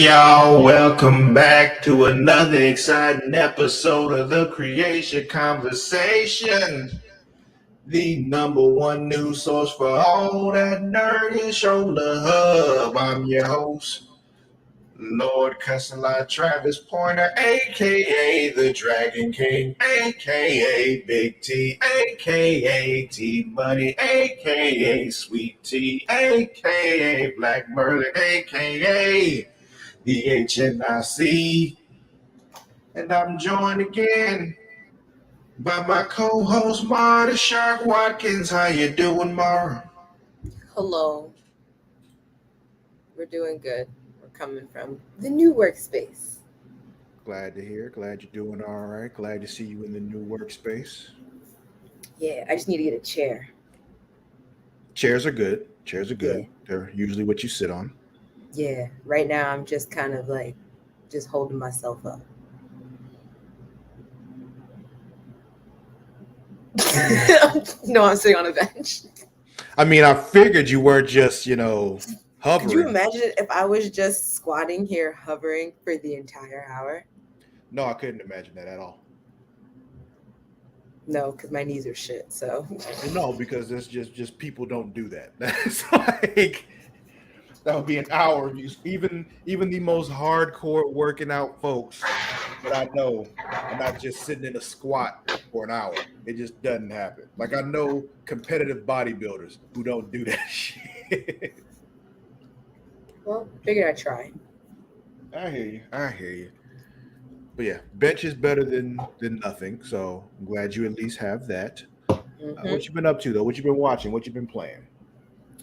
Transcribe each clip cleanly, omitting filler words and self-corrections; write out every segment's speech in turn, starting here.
y'all. Welcome back to another exciting episode of the Creatia Conversation, the number one news source for all that nerdish on the hub. I'm your host, Lord Cussing Like Travis Pointer, aka the Dragon King, aka Big T, aka T Money, aka Sweet Tea, aka Black Merlin, aka the HNIC, and I'm joined again by my co-host Mara the Shark Watkins. How you doing, Mara? Hello. We're doing good. We're coming from the new workspace. Glad to hear. Glad you're doing all right. Glad to see you in the new workspace. Yeah, I just need to get a chair. Chairs are good. Chairs are Yeah. good. They're usually what you sit on. Yeah. Right now I'm just kind of like just holding myself up. No, I'm sitting on a bench. I mean, I figured you weren't just, Could you hovering. imagine if I was just squatting here hovering for the entire hour? No, I couldn't imagine that at all. No, because my knees are shit. So Well, no, because it's just people don't do that. That's like that would be an hour of you. Even the most hardcore working out folks that I know are not just sitting in a squat for an hour. It just doesn't happen. Like I know competitive bodybuilders who don't do that shit. well, figured I'd try. I hear you. I hear you. But yeah, bench is better than nothing. So I'm glad you at least have that. Mm-hmm. What you been up to though? What you been watching? What you been playing?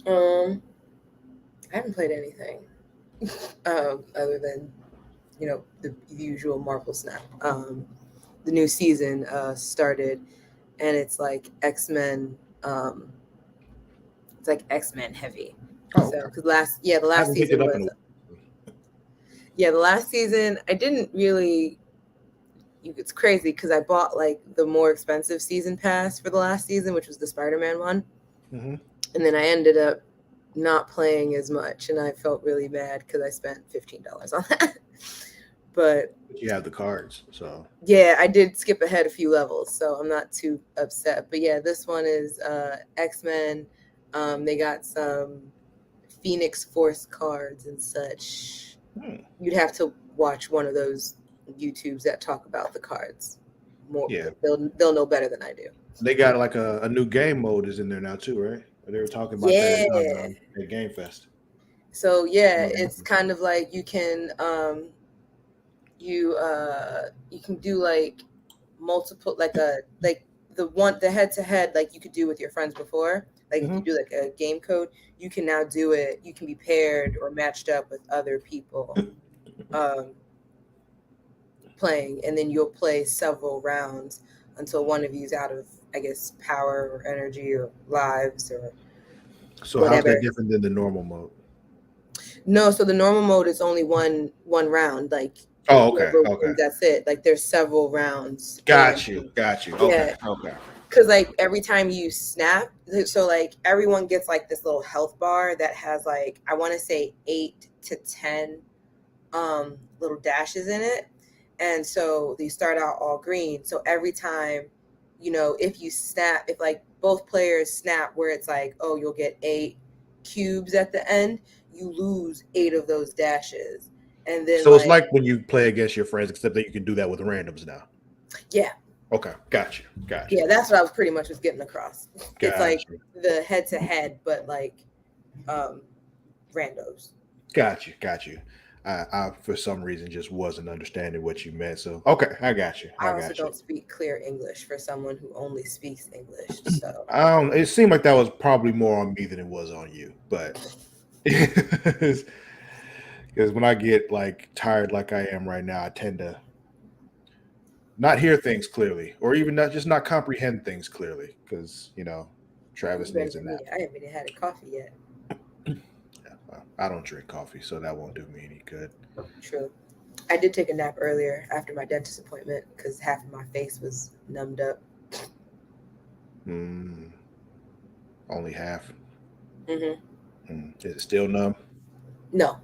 I haven't played anything other than the usual Marvel Snap. The new season started, and it's like X-Men. It's like X-Men heavy. Oh, So okay. because the I last haven't picked season it up was in a the last season I didn't really. It's crazy because I bought like the more expensive season pass for the last season, which was the Spider-Man one, mm-hmm. and then I ended up not playing as much, and I felt really bad because I spent $15 on that. But You have the cards, so yeah, I did skip ahead a few levels, so I'm not too upset. But yeah, this one is X-Men. They got some Phoenix Force cards and such. You'd have to watch one of those YouTubes that talk about the cards more. Yeah. They'll know better than I do. They got like a new game mode is in there now too, right? They were talking about that at Game Fest. So yeah, it's kind of like you can you can do like multiple like the head to head like you could do with your friends before. Like if you do like a game code, you can now do it. You can be paired or matched up with other people playing, and then you'll play several rounds until one of you's out of, I guess, power or energy or lives or So whatever. how's that different than the normal mode? No, so the normal mode is only one round. Like okay. That's it. Like there's several rounds. Got you. Yeah. Okay. Because like every time you snap, so like everyone gets like this little health bar that has like, I want to say 8 to 10 little dashes in it. And so they start out all green. So every time, if you snap, if like both players snap where it's like, oh, you'll get 8 cubes at the end, you lose 8 of those dashes. And then so it's like when you play against your friends, except that you can do that with randoms now. Yeah. Okay, got you. Yeah, that's what I was pretty much was getting across. It's like you. the head to head, but like randos. Got you. I for some reason just wasn't understanding what you meant. So okay, I got you. I also don't speak clear English for someone who only speaks English. So it seemed like that was probably more on me than it was on you, but because when I get like tired like I am right now, I tend to not hear things clearly, or even not comprehend things clearly, because Travis needs a nap. I haven't even had a coffee yet. Yeah, well, I don't drink coffee, so that won't do me any good. True. I did take a nap earlier after my dentist appointment because half of my face was numbed up. Only half. Mm-hmm. Is it still numb? No.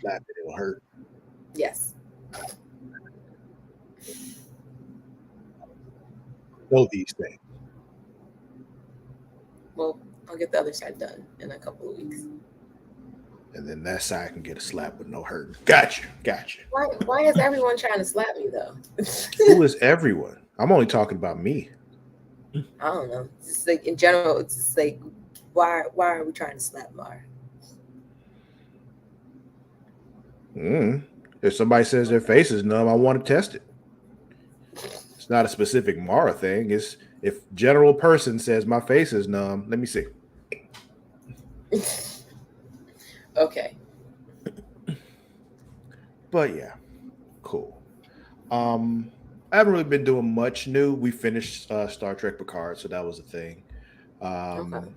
slap it, it'll hurt. Yes. Know these things. Well, I'll get the other side done in a couple of weeks. And then that side can get a slap with no hurting. Gotcha. Why is everyone trying to slap me though? Who is everyone? I'm only talking about me. I don't know. It's just like in general, it's just like why are we trying to slap Mar? If somebody says their face is numb, I want to test it. It's not a specific Mara thing. It's if general person says my face is numb, let me see. Okay. But yeah, cool. I haven't really been doing much new. We finished Star Trek Picard, so that was a thing. Okay.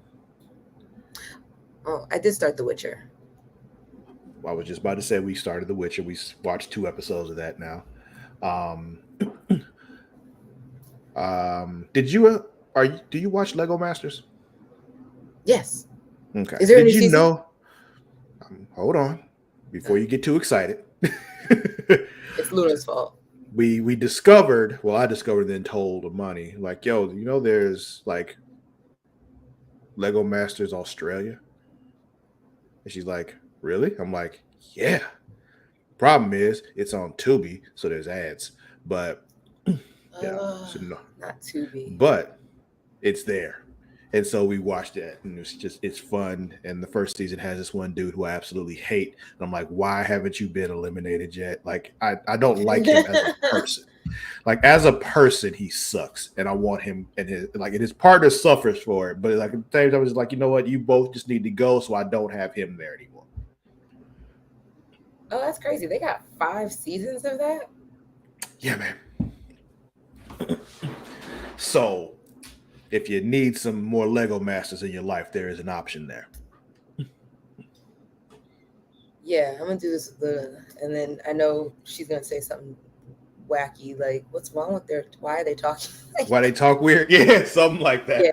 Oh, I did start The Witcher. I was just about to say we started The Witcher. We watched 2 episodes of that now. Do you watch Lego Masters? Yes. Okay. Is there Did any you season? know? Hold on, before you get too excited. It's Luna's fault. We discovered. Well, I discovered then told Amani like, yo, you know, there's like Lego Masters Australia, and she's like, really? I'm like, yeah. Problem is, it's on Tubi, so there's ads, but yeah, so no, not Tubi. but it's there. And so we watched it, and it's fun. And the first season has this one dude who I absolutely hate. And I'm like, why haven't you been eliminated yet? Like, I don't like him as a person. Like, as a person, he sucks. And I want him and his partner suffers for it. But like at the same time, it's like, you know what? You both just need to go, so I don't have him there anymore. Oh, that's crazy. They got 5 seasons of that? Yeah, man. So if you need some more Lego Masters in your life, there is an option there. Yeah, I'm gonna do this with Luna, and then I know she's gonna say something wacky, like, "What's wrong with their? Why are they talking? Why they talk weird? Yeah, something like that." Yeah.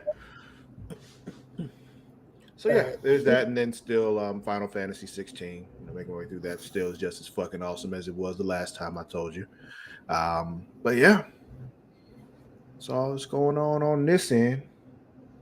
So yeah, there's that, and then still Final Fantasy 16. Making my way through that still is just as fucking awesome as it was the last time I told you. But yeah, that's all that's going on this end.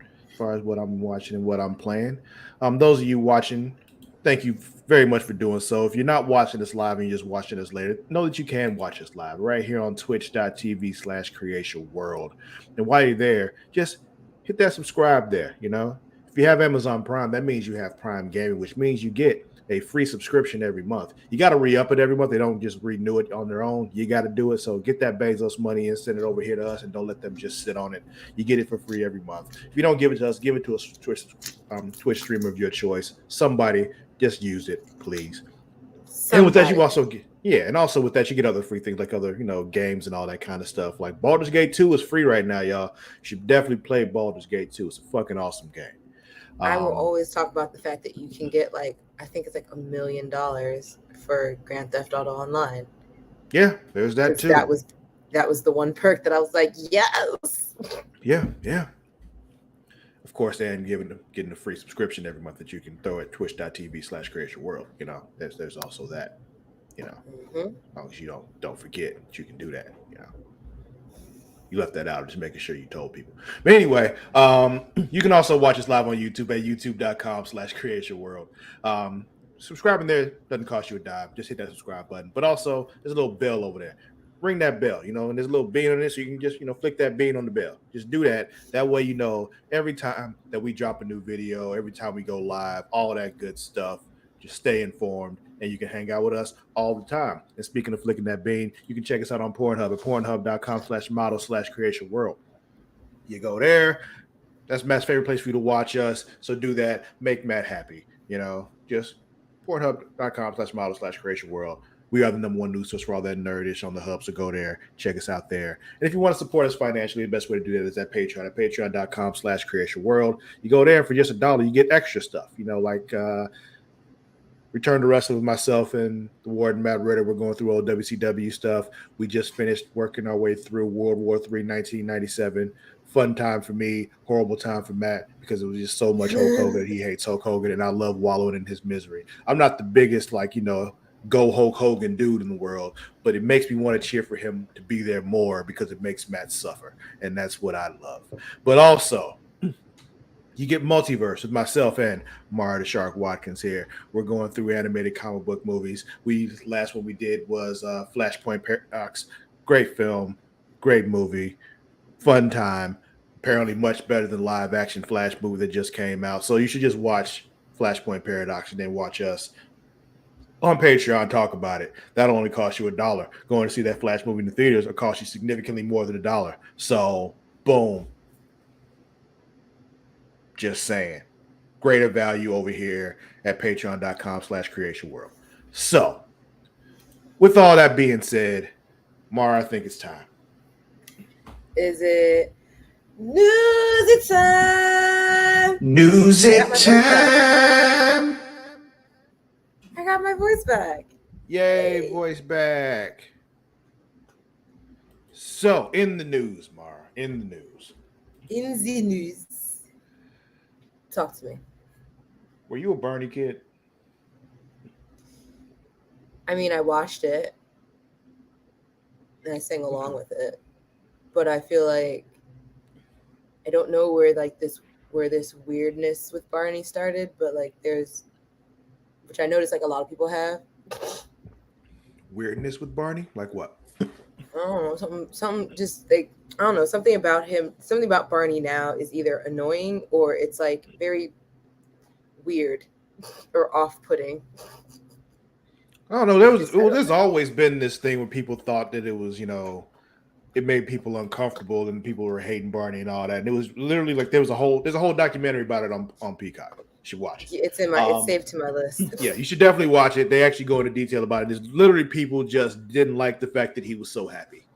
As far as what I'm watching and what I'm playing. Those of you watching, thank you very much for doing so. If you're not watching this live and you're just watching us later, know that you can watch us live right here on twitch.tv/Creatia World. And while you're there, just hit that subscribe there. You know, if you have Amazon Prime, that means you have Prime Gaming, which means you get a free subscription every month. You got to re-up it every month. They don't just renew it on their own. You got to do it. So get that Bezos money and send it over here to us, and don't let them just sit on it. You get it for free every month. If you don't give it to us, give it to a Twitch streamer of your choice. Somebody, just use it, please. Somebody. And with that, you also get and also with that, you get other free things like other games and all that kind of stuff. Like Baldur's Gate 2 is free right now, y'all. You should definitely play Baldur's Gate 2. It's a fucking awesome game. I will always talk about the fact that you can get I think it's $1 million for Grand Theft Auto Online. Yeah, there's that too. That was the one perk that I was like, yes. Yeah. Of course, and getting a free subscription every month that you can throw at twitch.tv/Creatia World. There's also that. As long as you don't forget that you can do that. You left that out, just making sure you told people. But anyway, you can also watch us live on YouTube at youtube.com/Creatia World. Subscribing there doesn't cost you a dime. Just hit that subscribe button. But also, there's a little bell over there. Ring that bell, and there's a little bean on it, so you can just, flick that bean on the bell. Just do that. That way, every time that we drop a new video, every time we go live, all that good stuff, just stay informed, and you can hang out with us all the time. And speaking of flicking that bean, you can check us out on Pornhub at pornhub.com/model/Creatia World. You go there. That's Matt's favorite place for you to watch us. So do that. Make Matt happy. Just pornhub.com/model/Creatia World. We are the #1 news source for all that nerdish on the hub. So go there, check us out there. And if you want to support us financially, the best way to do that is at Patreon at patreon.com/Creatia World. You go there for just $1, you get extra stuff, like Return to Wrestling with myself and the Warden Matt Ritter. We're going through old WCW stuff. We just finished working our way through World War III 1997. Fun time for me, horrible time for Matt, because it was just so much Hulk Hogan. He hates Hulk Hogan, and I love wallowing in his misery. I'm not the biggest, go Hulk Hogan dude in the world, but it makes me want to cheer for him to be there more because it makes Matt suffer, and that's what I love. But also, you get multiverse with myself and Mara the Shark Watkins here. We're going through animated comic book movies. Last one we did was Flashpoint Paradox. Great film, great movie, fun time. Apparently much better than live action Flash movie that just came out. So you should just watch Flashpoint Paradox and then watch us on Patreon talk about it. That'll only cost you $1. Going to see that Flash movie in the theaters will cost you significantly more than $1. So boom. Just saying. Greater value over here at patreon.com/Creatia World. So, with all that being said, Mara, I think it's time. Is it news it time? News it time. I got my voice back. Yay, voice back. So, in the news, Mara, in the news. In the news. Talk to me. Were you a Barney kid? I mean, I watched it and I sang along with it, but I feel like I don't know where this weirdness with Barney started, but like which I noticed like a lot of people have. Weirdness with Barney? Like what? I don't know, something just like I don't know, something about Barney now is either annoying or it's like very weird or off-putting. I don't know. There's always been this thing where people thought that it was, it made people uncomfortable and people were hating Barney and all that. And it was literally like there's a whole documentary about it on Peacock. You should watch it. It's saved to my list. Yeah, you should definitely watch it. They actually go into detail about it. There's literally people just didn't like the fact that he was so happy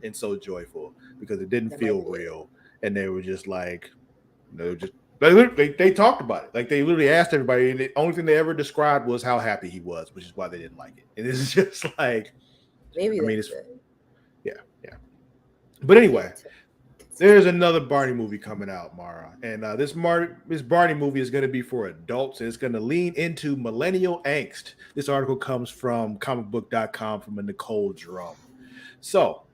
and so joyful because it didn't feel real. And they were just like, they talked about it. Like they literally asked everybody, and the only thing they ever described was how happy he was, which is why they didn't like it. And it's just like, yeah. But anyway, there's another Barney movie coming out, Mara, and this Barney movie is going to be for adults. And it's going to lean into millennial angst. This article comes from comicbook.com from a Nicole Drum. So,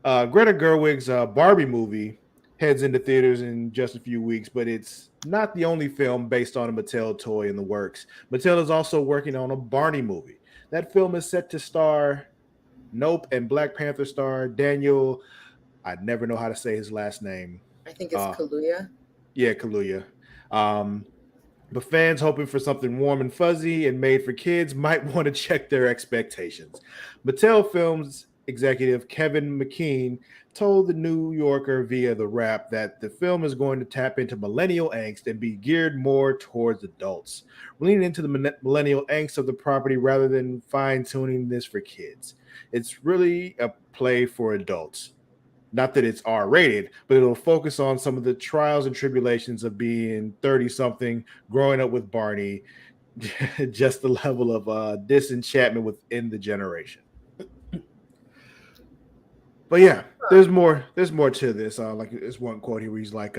Greta Gerwig's Barbie movie heads into theaters in just a few weeks, but it's not the only film based on a Mattel toy in the works. Mattel is also working on a Barney movie. That film is set to star Nope and Black Panther star Daniel. I never know how to say his last name. I think it's Kaluuya. Yeah, Kaluuya. But fans hoping for something warm and fuzzy and made for kids might want to check their expectations. Mattel Films executive Kevin McKean told the New Yorker via The Wrap that the film is going to tap into millennial angst and be geared more towards adults. We're leaning into the millennial angst of the property rather than fine-tuning this for kids. It's really a play for adults. Not that it's R-rated, but it'll focus on some of the trials and tribulations of being 30-something, growing up with Barney, just the level of disenchantment within the generation. But yeah, there's more to this. Like this one quote here where he's like,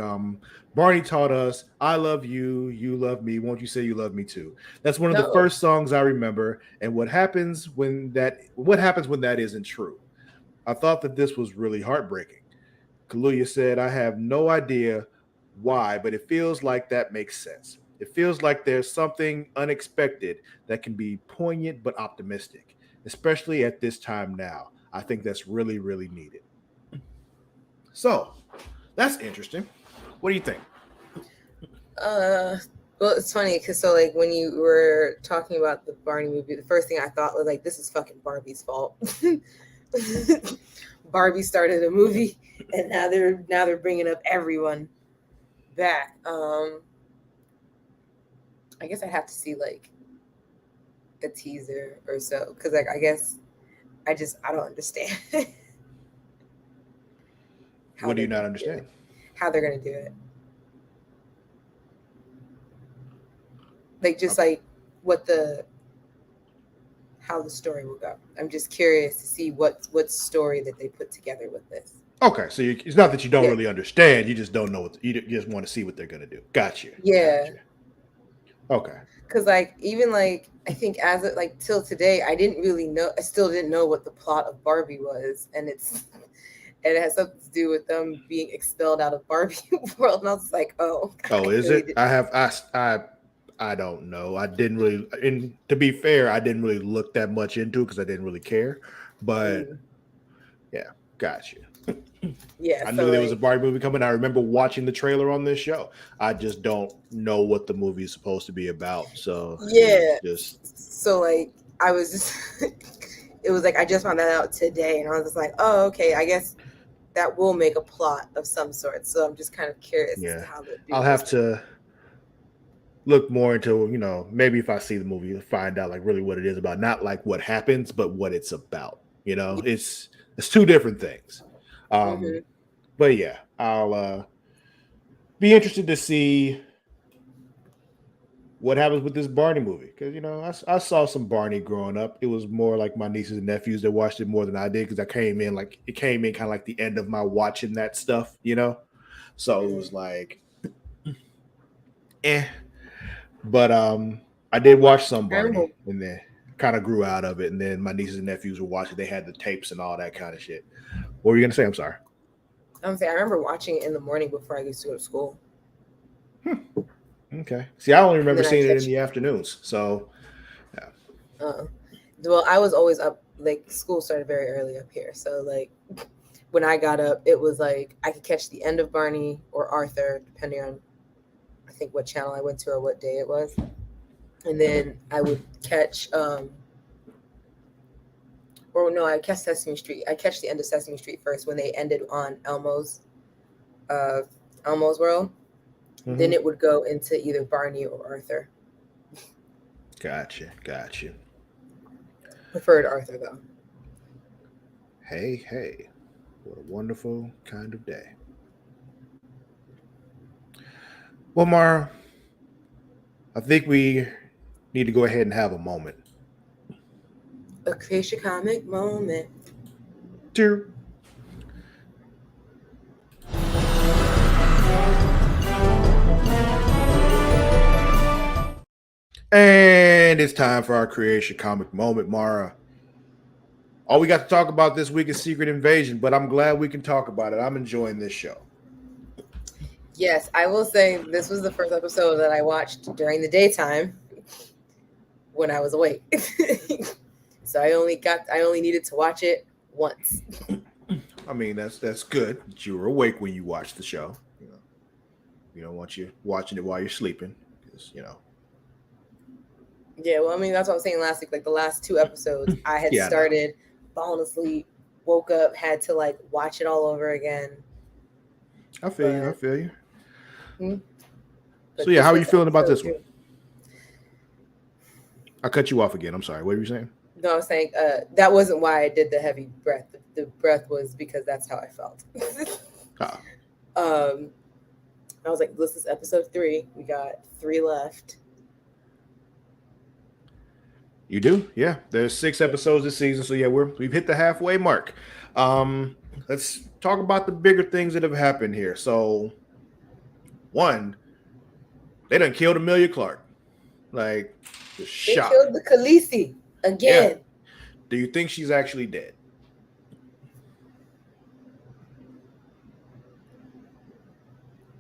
Barney taught us, I love you, you love me, won't you say you love me too? That's one of the first songs I remember. And what happens when that isn't true? I thought that this was really heartbreaking. Kaluuya said, I have no idea why, but it feels like that makes sense. It feels like there's something unexpected that can be poignant but optimistic, especially at this time now. I think that's really, really needed. So, that's interesting. What do you think? Well, it's funny because like when you were talking about the Barney movie, the first thing I thought was like, this is fucking Barbie's fault. Barbie started a movie, and now they're bringing up everyone back. I guess I'd have to see like a teaser or so because like I guess I don't understand. What do you not understand? How they're gonna do it? Like just like how the story will go. I'm just curious to see what story that they put together with this. Okay, so it's not that you don't really understand; you just don't know you just want to see what they're gonna do. Got you. Yeah. Got you. Okay. Because like even like I think as it like till today, I didn't really know. I still didn't know what the plot of Barbie was, and it has something to do with them being expelled out of Barbie world. And I was like, oh, Oh, I is really it? did. I don't know. I didn't really, and to be fair, I didn't really look that much into it because I didn't really care. But Mm, yeah, gotcha. yeah. I So knew there was a like, Barbie movie coming. I remember watching the trailer on this show. I just don't know what the movie is supposed to be about. So it was yeah. just, So like, I was just. It was like I just found that out today, and I was just like, oh, okay. I guess that will make a plot of some sort. So I'm just kind of curious as to yeah. how they'll do I'll this. have to look more into, maybe if I see the movie, find out like really what it is about. Not like what happens, but what it's about. It's two different things. Mm-hmm. But yeah, I'll be interested to see what happens with this Barney movie because I saw some Barney growing up. It was more like my nieces and nephews that watched it more than I did because it came in kind of like the end of my watching that stuff. So it Mm-hmm. was like, eh. But I did watch some I remember. Barney and then kind of grew out of it. And then my nieces and nephews were watching. They had the tapes and all that kind of shit. What were you gonna say? I'm sorry. I'm saying I remember watching it in the morning before I used to go to school, Okay. See, I only and remember then I seeing it in catch. the afternoons. So yeah. Uh, well, I was always up. Like school started very early up here, so like when I got up, it was like I could catch the end of Barney or Arthur, depending on I think what channel I went to or what day it was, and then I would catch or no, I catch Sesame Street. I catch the end of Sesame Street first when they ended on uh, Elmo's World. Then Hmm. it would go into either Barney or Arthur. Gotcha. Gotcha. Preferred Arthur though. Hey, hey. What a wonderful kind of day. Well, Mara, I think we need to go ahead and have a moment. A Creatia comic moment. Dear. And it's time for our Creation Comic Moment, Mara. All we got to talk about this week is Secret Invasion, but I'm glad we can talk about it. I'm enjoying this show. Yes, I will say this was the first episode that I watched during the daytime when I was awake. So I only needed to watch it once. I mean, that's good that you were awake when you watched the show. We don't want you watching it while you're sleeping because. Yeah, well, I mean that's what I was saying last week. Like the last two episodes, I had Yeah, I know. started, fallen asleep, woke up, had to like watch it all over again. I feel you. I But feel you. hmm, So but yeah, this how are you was feeling about episode this one? two. I cut you off again. I'm sorry. What were you saying? No, I was saying that wasn't why I did the heavy breath. The breath was because that's how I felt. Ah, um, I was like, this is episode 3. We got 3 left. you do? Yeah. There's 6 episodes this season, so yeah, we've hit the halfway mark. Um, let's talk about the bigger things that have happened here. So, one, they done killed Amelia Clark. Like, just They shot. killed the Khaleesi Yeah. again. Do you think she's actually dead?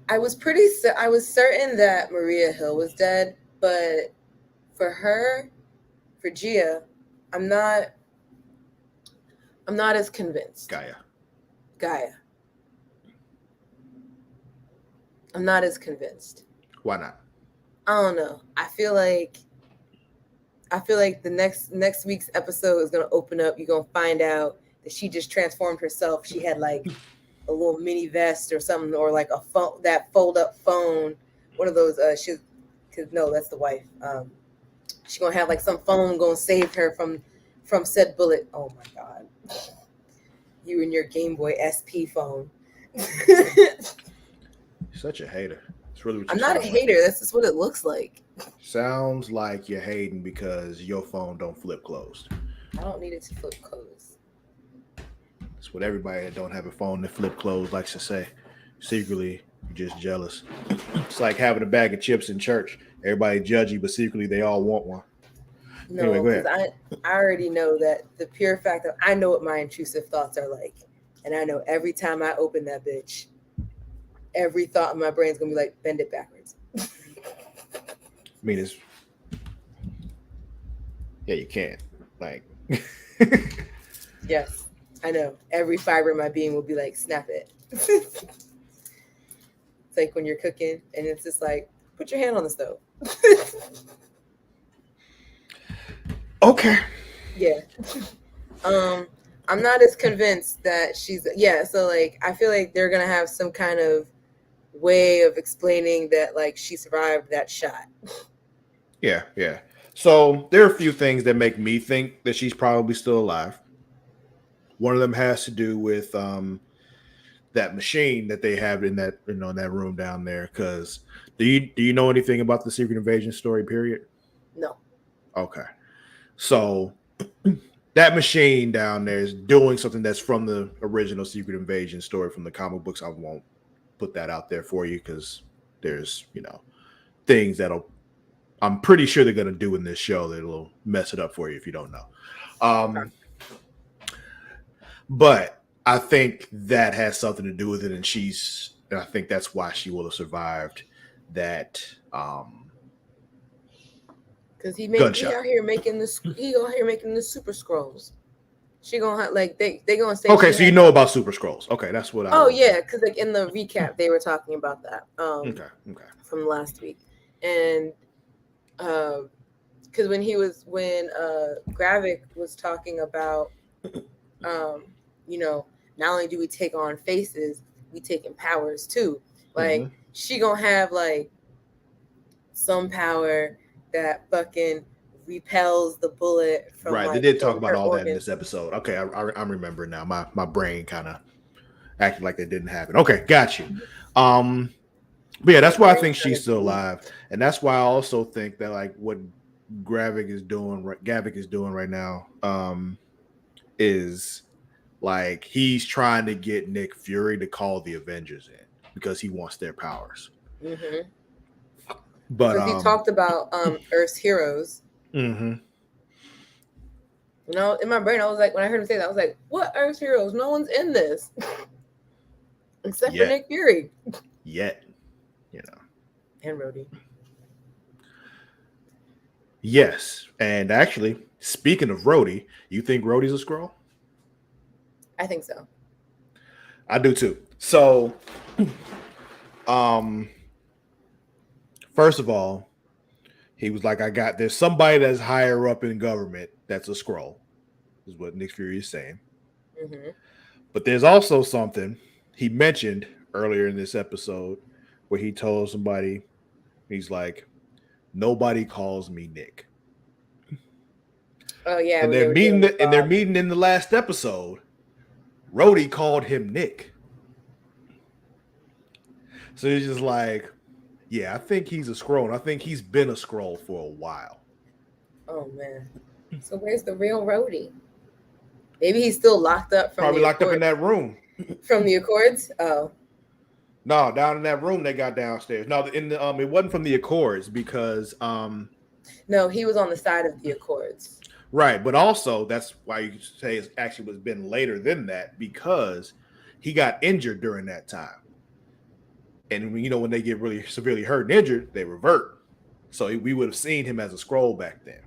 I was certain that Maria Hill was dead, but for her, for Gia, I'm not as convinced. Gaia. Gaia. I'm not as convinced. Why not? I don't know. I feel like the next week's episode is gonna open up. You're gonna find out that she just transformed herself. She had like a little mini vest or something, or like a phone, that fold up phone, one of those. Cause no, that's the wife. She's gonna have like some phone gonna save her from said bullet. Oh my god, you and your Game Boy SP phone. Such a hater. It's really what I'm you not a sound like. hater. That's just what it looks like. Sounds like you're hating because your phone don't flip closed. I don't need it to flip closed. That's what everybody that don't have a phone that flip closed likes to say. Secretly You're just jealous. It's like having a bag of chips in church. Everybody judge you, but secretly they all want one. Anyway, No, go because ahead. I already know that the pure fact that I know what my intrusive thoughts are like. And I know every time I open that bitch, every thought in my brain is gonna be like, bend it backwards. I mean, it's yeah, you can't. Like Yes, I know. Every fiber in my being will be like, snap it. It's like when you're cooking and it's just like, put your hand on the stove. okay. Yeah. I'm not as convinced that she's so like I feel like they're gonna have some kind of way of explaining that like she survived that shot. Yeah, yeah. So there are a few things that make me think that she's probably still alive. One of them has to do with that machine that they have in that in that room down there. Because do you know anything about the Secret Invasion story? Period. No. Okay. So that machine down there is doing something that's from the original Secret Invasion story from the comic books. I won't put that out there for you because there's things that'll I'm pretty sure they're gonna do in this show that'll mess it up for you if you don't know. Okay. But I think that has something to do with it, and I think that's why she will have survived that Because he gunshot. out here making the super scrolls. She gonna have like they gonna say Okay, so you know about Super Scrolls. Okay, that's what I. Oh yeah, because like in the recap they were talking about that. Okay. From last week, and because when Gravik was talking about not only do we take on faces, we take in powers too. Like she gonna have like some power that fucking repels the bullet from right. Like, they did talk about all organs. that in this episode. Okay, I'm remembering now. My brain kind of acted like that didn't happen. Okay, got you. But yeah, that's why I think she's still alive, and that's why I also think that like what Gravik is doing right now is like he's trying to get Nick Fury to call the Avengers in because he wants their powers. Mm-hmm. But he talked about Earth's heroes. Mm-hmm. In my brain, I was like, when I heard him say that, I was like, what Earth's heroes? No one's in this except for Nick Fury. Yet, and Rhodey. Yes, and actually, speaking of Rhodey, you think Rhodey's a Skrull? I think so. I do too. So, first of all, he was like, there's somebody that's higher up in government that's a Skrull, is what Nick Fury is saying. Mm-hmm. But there's also something he mentioned earlier in this episode where he told somebody, he's like, nobody calls me Nick. Oh yeah, and they're meeting in the last episode. Rhodey called him Nick. So he's just like, yeah, I think he's a Skrull. And I think he's been a Skrull for a while. Oh man. So where's the real Rhodey? Maybe he's still locked up from probably locked up in that room. From the Accords? Oh. No, down in that room they got downstairs. No, it wasn't from the Accords because no, he was on the side of the Accords. Right, but also that's why you say it actually was been later than that because he got injured during that time. And when they get really severely hurt and injured, they revert. So we would have seen him as a Skrull back then.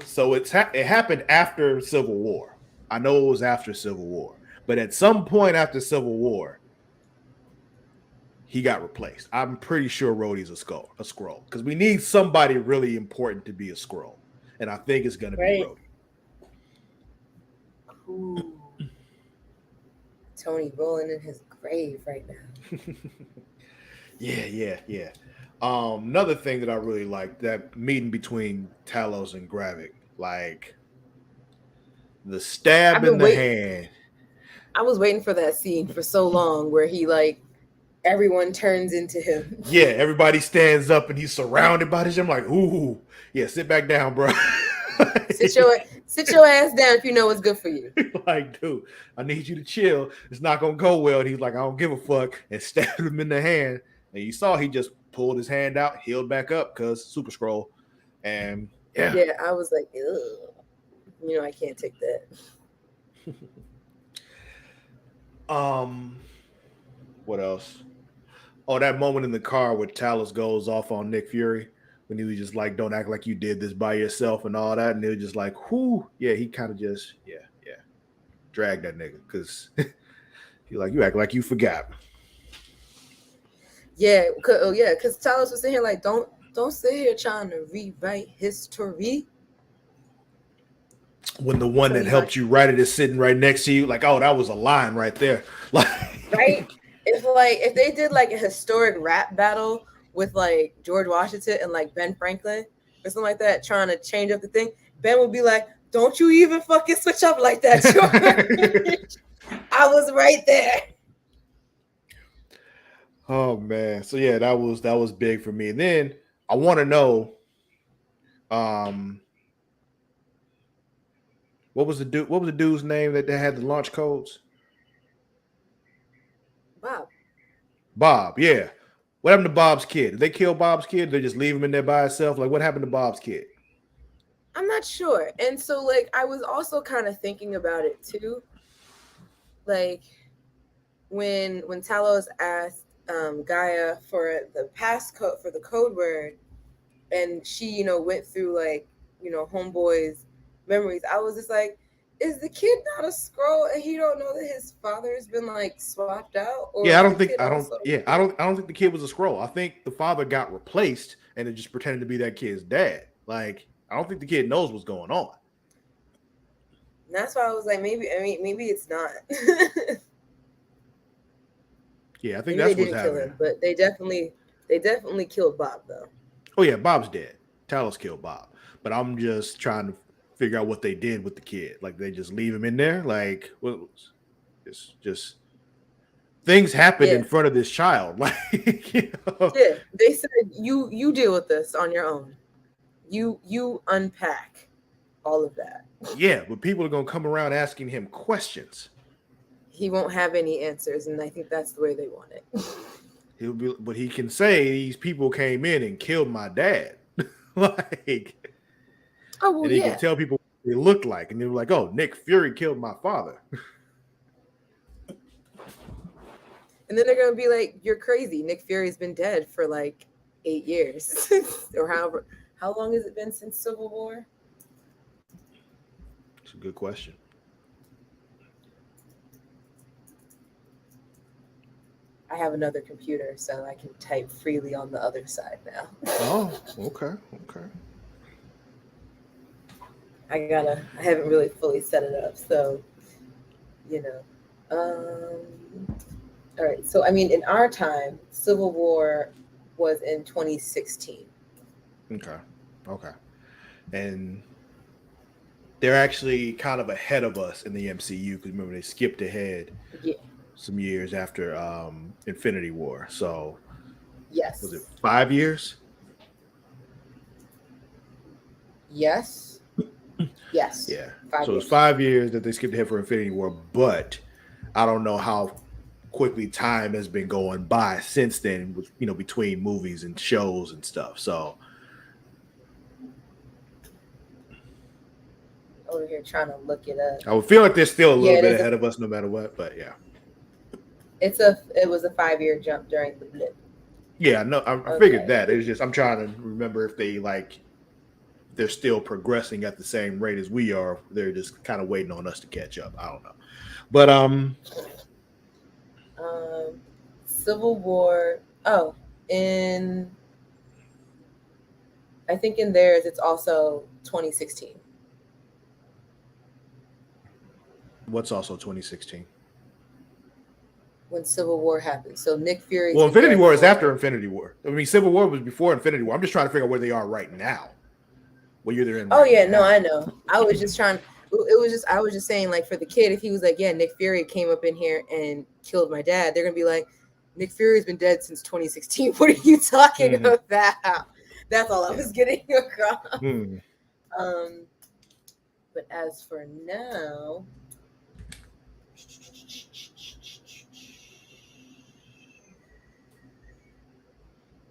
So it happened after Civil War. I know it was after Civil War, but at some point after Civil War, he got replaced. I'm pretty sure Rhodey's a Skrull because we need somebody really important to be a Skrull, and I think it's going to be Rhodey. Ooh. Tony rolling in his grave right now. Yeah. Another thing that I really liked, that meeting between Talos and Gravik, like the stab in the hand. I was waiting for that scene for so long where he everyone turns into him. Yeah, everybody stands up and he's surrounded by this. I'm like, ooh, yeah, sit back down, bro. Sit your ass down if you know what's good for you. Like, dude, I need you to chill. It's not gonna go well. And he's like, I don't give a fuck, and stabbed him in the hand. And you saw he just pulled his hand out, healed back up because Super Scroll. And Yeah, I was like, ugh. You know, I can't take that. What else? Oh, that moment in the car where Talos goes off on Nick Fury when he was just like, "Don't act like you did this by yourself" and all that, and they were just like, "Whoo, yeah." He kind of just, dragged that nigga because he like, you act like you forgot. Yeah, because Talos was sitting here like, don't sit here trying to rewrite history. When the one that helped you write it is sitting right next to you, like, oh, that was a line right there, like, right? If they did like a historic rap battle with like George Washington and like Ben Franklin or something like that, trying to change up the thing, Ben would be like, "Don't you even fucking switch up like that, George." I was right there. Oh man, so yeah, that was big for me. And then I want to know, what was the dude's name that they had the launch codes? Bob, yeah. What happened to Bob's kid? Did they kill Bob's kid? Did they just leave him in there by himself? Like, what happened to Bob's kid? I'm not sure. And so, like, I was also kind of thinking about it too. Like, when Talos asked Gaia for the passcode for the code word, and she, went through like, homeboy's memories, I was just like, is the kid not a Skrull and he don't know that his father's been like swapped out? Or Yeah, I don't think the kid was a Skrull. I think the father got replaced and it just pretended to be that kid's dad. Like, I don't think the kid knows what's going on. And that's why I was like, maybe it's not. Yeah, I think that's what's happening. Kill him, but they definitely killed Bob though. Oh yeah, Bob's dead. Talos killed Bob. But I'm just trying to figure out what they did with the kid. Like, they just leave him in there? Like, it's just things happened in front of this child. Like, Yeah, they said you deal with this on your own. You unpack all of that. Yeah, but people are gonna come around asking him questions. He won't have any answers, and I think that's the way they want it. But he can say these people came in and killed my dad. Like, oh well, and he can tell people what they look like, and they're like, "Oh, Nick Fury killed my father." And then they're gonna be like, "You're crazy. Nick Fury's been dead for like 8 years, or however. How long has it been since Civil War?" It's a good question. I have another computer, so I can type freely on the other side now. Oh, okay. I haven't really fully set it up, so all right. So I mean, in our time, Civil War was in 2016. Okay. And they're actually kind of ahead of us in the MCU because remember they skipped ahead. Yeah. Some years after Infinity War. So yes. Was it 5 years? Yes. Yes. Yeah. So it's 5 years that they skipped ahead for Infinity War, but I don't know how quickly time has been going by since then, with, between movies and shows and stuff. So over here trying to look it up. I would feel like they're still a little bit ahead of us no matter what, but yeah. It was a 5-year jump during the blip. Yeah, no, I figured that. It's just I'm trying to remember if they're still progressing at the same rate as we are. They're just kind of waiting on us to catch up. I don't know. But Civil War. Oh, I think in theirs it's also 2016. What's also 2016? When Civil War happened. So Nick Fury. Well, Infinity War is after Infinity War. I mean, Civil War was before Infinity War. I'm just trying to figure out where they are right now. What year they're in. Oh yeah, no, I know. I was just saying, like, for the kid, if he was like, yeah, Nick Fury came up in here and killed my dad, they're gonna be like, Nick Fury's been dead since 2016. What are you talking about? That's all I was getting across. But as for now,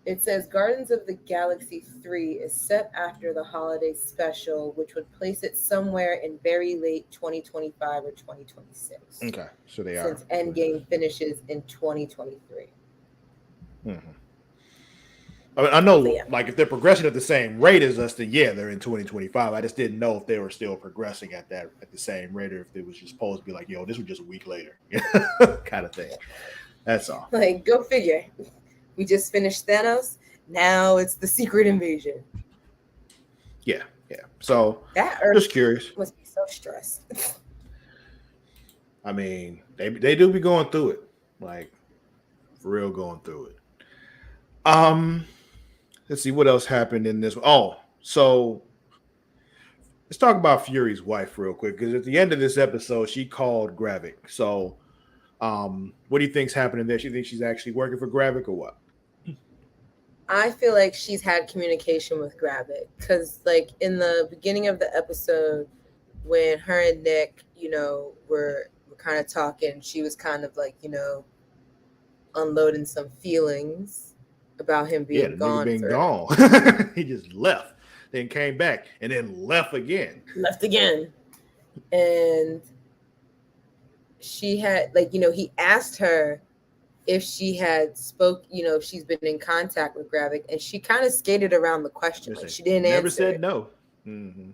it says Guardians of the Galaxy 3 is set after the holiday special, which would place it somewhere in very late 2025 or 2026. Okay, so they Since are. Endgame finishes in 2023. Mm-hmm. I mean, I know, So, yeah. like, if they're progressing at the same rate as us, then yeah, they're in 2025. I just didn't know if they were still progressing at the same rate, or if it was just supposed to be like, yo, this was just a week later, kind of thing. That's all. Like, go figure. We just finished Thanos. Now it's the Secret Invasion. Yeah. So That Earth just curious. must be so stressed. I mean, they do be going through it, like for real, going through it. Let's see what else happened in this. Oh, so let's talk about Fury's wife real quick, because at the end of this episode, she called Gravik. So, what do you think's happening there? She thinks she's actually working for Gravik or what? I feel like she's had communication with Gravik because, like, in the beginning of the episode, when her and Nick, were kind of talking, she was kind of like, unloading some feelings about him being the gone. Nigga being gone. He just left, then came back, and then left again. And she had, like, he asked her if she had if she's been in contact with Gravik, and she kind of skated around the question. Like, she didn't answer. Never said no. Mm-hmm.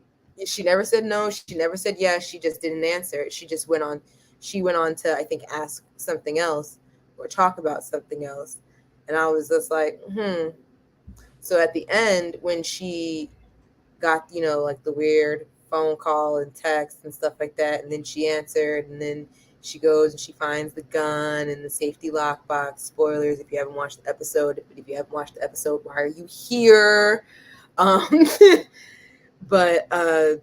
She never said no. She never said yes. She just didn't answer it. She just went on. She went on to, I think, ask something else or talk about something else. And I was just like, So at the end, when she got, like the weird phone call and text and stuff like that, and then she answered, and then she goes and she finds the gun and the safety lockbox. Spoilers if you haven't watched the episode. But if you haven't watched the episode, why are you here? But and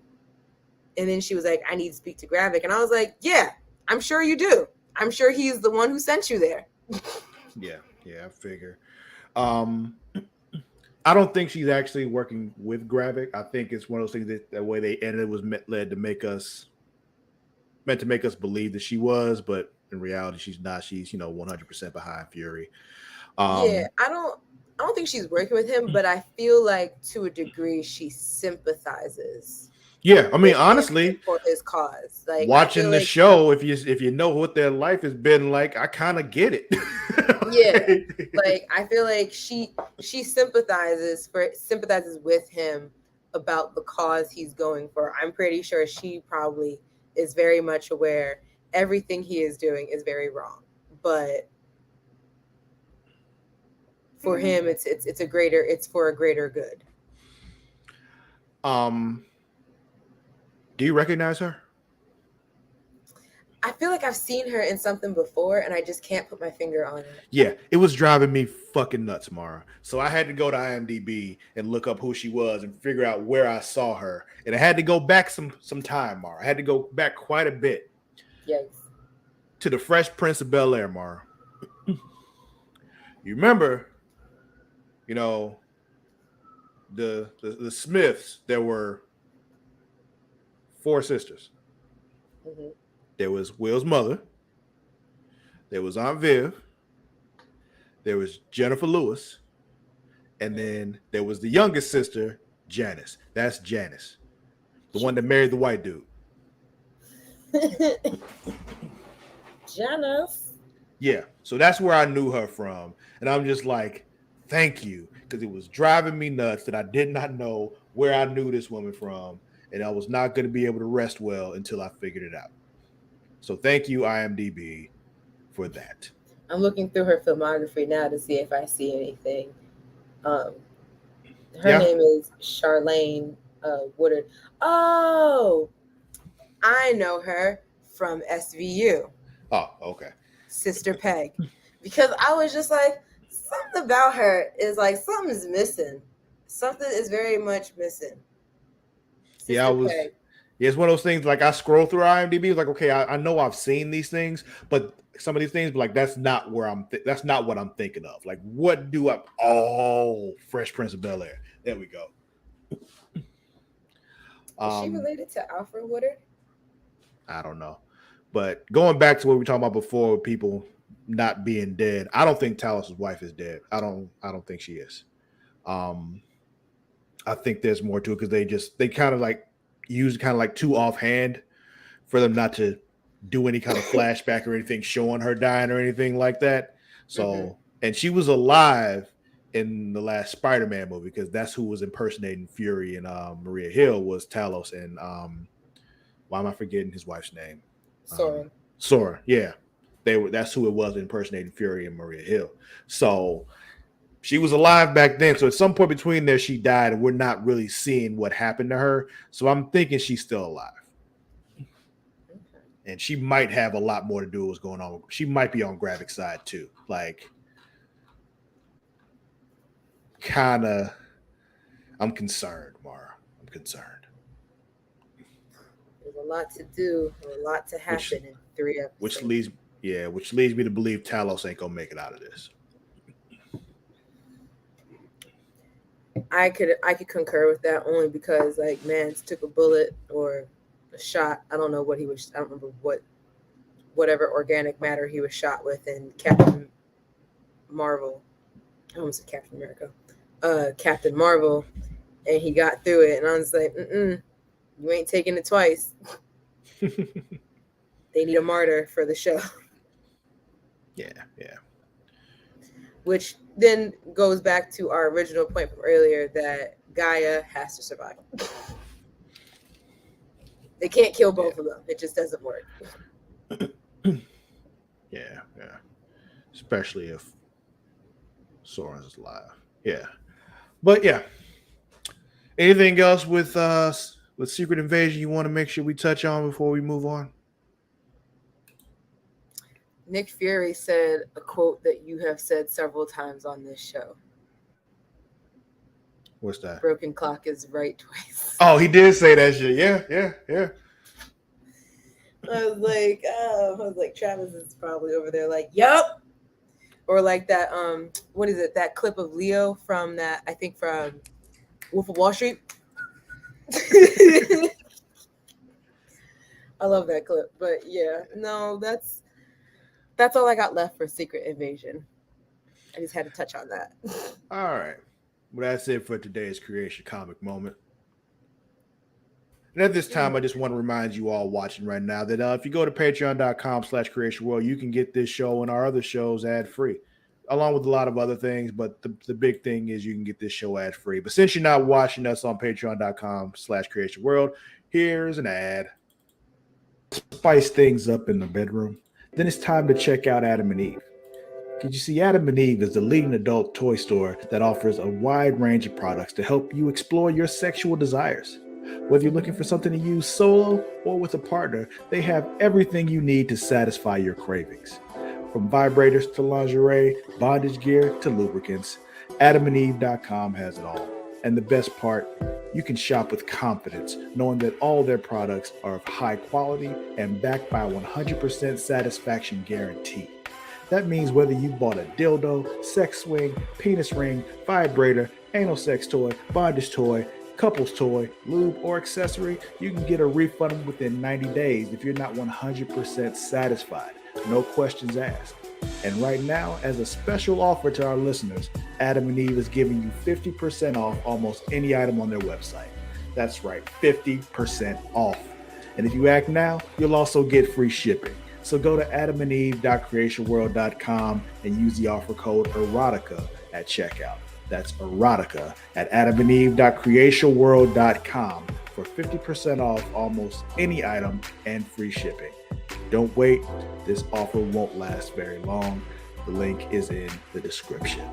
then she was like, I need to speak to Gravik. And I was like, yeah, I'm sure you do. I'm sure he's the one who sent you there. Yeah, I figure. I don't think she's actually working with Gravik. I think it's one of those things that the way they ended was meant to make us believe that she was, but in reality, she's not. She's 100% behind Fury. Yeah, I don't think she's working with him, but I feel like to a degree she sympathizes. Yeah, I mean, honestly, for his cause, like watching the show, if you know what their life has been like, I kind of get it. Yeah, like I feel like she sympathizes with him about the cause he's going for. I'm pretty sure she probably is very much aware everything he is doing is very wrong, but for him, it's for a greater good. Do you recognize her? I feel like I've seen her in something before, and I just can't put my finger on it. Yeah, it was driving me fucking nuts, Mara. So I had to go to IMDb and look up who she was and figure out where I saw her. And I had to go back some time, Mara. I had to go back quite a bit. Yes. To the Fresh Prince of Bel-Air, Mara. You remember, the Smiths, there were 4 sisters. Mm-hmm. There was Will's mother. There was Aunt Viv. There was Jennifer Lewis. And then there was the youngest sister, Janice. That's Janice. The one that married the white dude. Janice. Yeah. So that's where I knew her from. And I'm just like, thank you. Because it was driving me nuts that I did not know where I knew this woman from. And I was not going to be able to rest well until I figured it out. So thank you, IMDb, for that. I'm looking through her filmography now to see if I see anything. Her name is Charlene Woodard. Oh, I know her from SVU. Oh, okay. Sister Peg. Because I was just like, something about her is like, something's missing. Something is very much missing. Sister Peg. Yeah, it's one of those things, like I scroll through IMDb, it's like, okay, I know I've seen these things, but some of these things, like that's not where that's not what I'm thinking of. Like, what do Fresh Prince of Bel-Air. There we go. Is she related to Alfred Woodard? I don't know. But going back to what we were talking about before, with people not being dead, I don't think Talos's wife is dead. I don't think she is. I think there's more to it because they kind of like use kind of like too offhand for them not to do any kind of flashback or anything showing her dying or anything like that. So, and she was alive in the last Spider-Man movie because that's who was impersonating Fury and Maria Hill was Talos and why am I forgetting his wife's name? Sora. Yeah, that's who it was impersonating Fury and Maria Hill. So she was alive back then. So at some point between there, she died, and we're not really seeing what happened to her. So I'm thinking she's still alive. And she might have a lot more to do with what's going on. She might be on Gravik's side too. Like, kind of, I'm concerned, Mara. I'm concerned. There's a lot to do, a lot to happen in 3 episodes. Which leads me to believe Talos ain't gonna make it out of this. I could concur with that only because like Mans took a bullet or a shot. I don't know what he was. I don't remember whatever organic matter he was shot with in Captain Marvel. I almost said Captain America. Captain Marvel, and he got through it, and I was like, you ain't taking it twice. They need a martyr for the show. Yeah. Which then goes back to our original point from earlier that Gaia has to survive. They can't kill both of them. It just doesn't work. Yeah. Especially if Soren's alive. Yeah. But yeah. Anything else with Secret Invasion you want to make sure we touch on before we move on? Nick Fury said a quote that you have said several times on this show. What's that? Broken clock is right twice. Oh, he did say that shit. Yeah. I was like, Travis is probably over there like, yup. Or like that, what is it? That clip of Leo from Wolf of Wall Street. I love that clip. But yeah, no, that's all I got left for Secret Invasion. I just had to touch on that. All right. Well, that's it for today's Creatia Comic Moment. And at this time, I just want to remind you all watching right now that if you go to patreon.com/CreatiaWorld, you can get this show and our other shows ad-free, along with a lot of other things. But the big thing is you can get this show ad-free. But since you're not watching us on patreon.com/CreatiaWorld, here's an ad. Spice things up in the bedroom. Then it's time to check out Adam and Eve. Because you see, Adam and Eve is the leading adult toy store that offers a wide range of products to help you explore your sexual desires. Whether you're looking for something to use solo or with a partner, they have everything you need to satisfy your cravings. From vibrators to lingerie, bondage gear to lubricants, AdamandEve.com has it all. And the best part, you can shop with confidence, knowing that all their products are of high quality and backed by a 100% satisfaction guarantee. That means whether you bought a dildo, sex swing, penis ring, vibrator, anal sex toy, bondage toy, couples toy, lube, or accessory, you can get a refund within 90 days if you're not 100% satisfied. No questions asked. And right now, as a special offer to our listeners, Adam and Eve is giving you 50% off almost any item on their website. That's right, 50% off. And if you act now, you'll also get free shipping. So go to adamandeve.creatiaworld.com and use the offer code erotica at checkout. That's erotica at adamandeve.creatiaworld.com for 50% off almost any item and free shipping. Don't wait. This offer won't last very long. The link is in the description.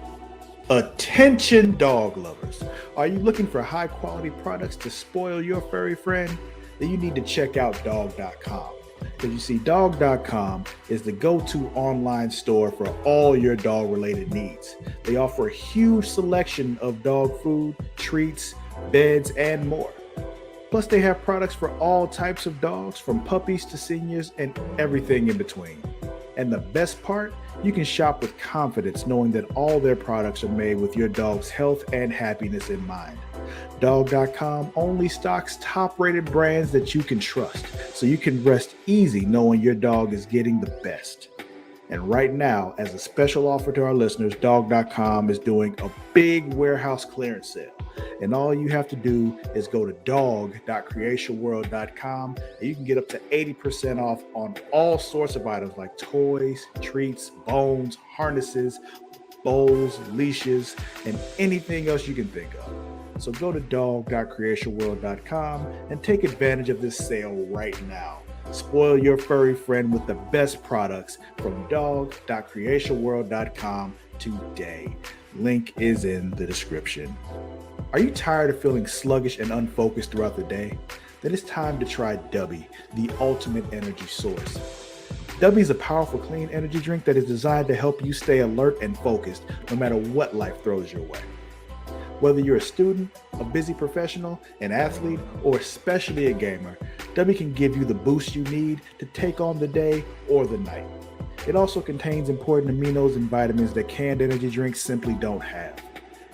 Attention dog lovers. Are you looking for high quality products to spoil your furry friend? Then you need to check out dog.com. Because you see, dog.com is the go-to online store for all your dog-related needs. They offer a huge selection of dog food, treats, beds, and more. Plus, they have products for all types of dogs, from puppies to seniors and everything in between. And the best part, you can shop with confidence knowing that all their products are made with your dog's health and happiness in mind. Dog.com only stocks top-rated brands that you can trust, so you can rest easy knowing your dog is getting the best. And right now, as a special offer to our listeners, Dog.com is doing a big warehouse clearance sale. And all you have to do is go to dog.creatiaworld.com and you can get up to 80% off on all sorts of items like toys, treats, bones, harnesses, bowls, leashes, and anything else you can think of. So go to dog.creatiaworld.com and take advantage of this sale right now. Spoil your furry friend with the best products from dog.creatiaworld.com today. Link is in the description. Are you tired of feeling sluggish and unfocused throughout the day? Then it's time to try Dubby, the ultimate energy source. Dubby is a powerful, clean energy drink that is designed to help you stay alert and focused no matter what life throws your way. Whether you're a student, a busy professional, an athlete, or especially a gamer, Dubby can give you the boost you need to take on the day or the night. It also contains important aminos and vitamins that canned energy drinks simply don't have.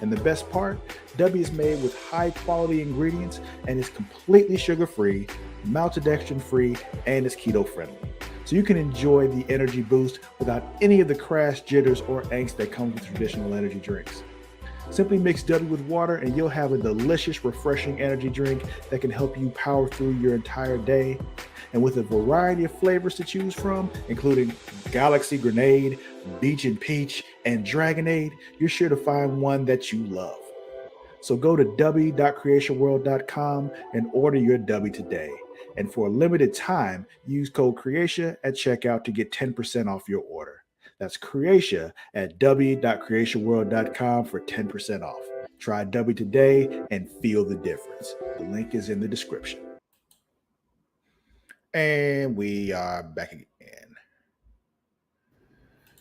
And the best part, Dubby is made with high-quality ingredients and is completely sugar-free, maltodextrin-free, and is keto-friendly. So you can enjoy the energy boost without any of the crash, jitters, or angst that comes with traditional energy drinks. Simply mix Dubby with water and you'll have a delicious, refreshing energy drink that can help you power through your entire day. And with a variety of flavors to choose from, including Galaxy Grenade, Beach and Peach, and Dragonade, you're sure to find one that you love. So go to dubby.creatiaworld.com and order your Dubby today. And for a limited time, use code Creatia at checkout to get 10% off your order. That's Creatia at dubby.creatiaworld.com for 10% off. Try Dubby today and feel the difference. The link is in the description. And we are back again.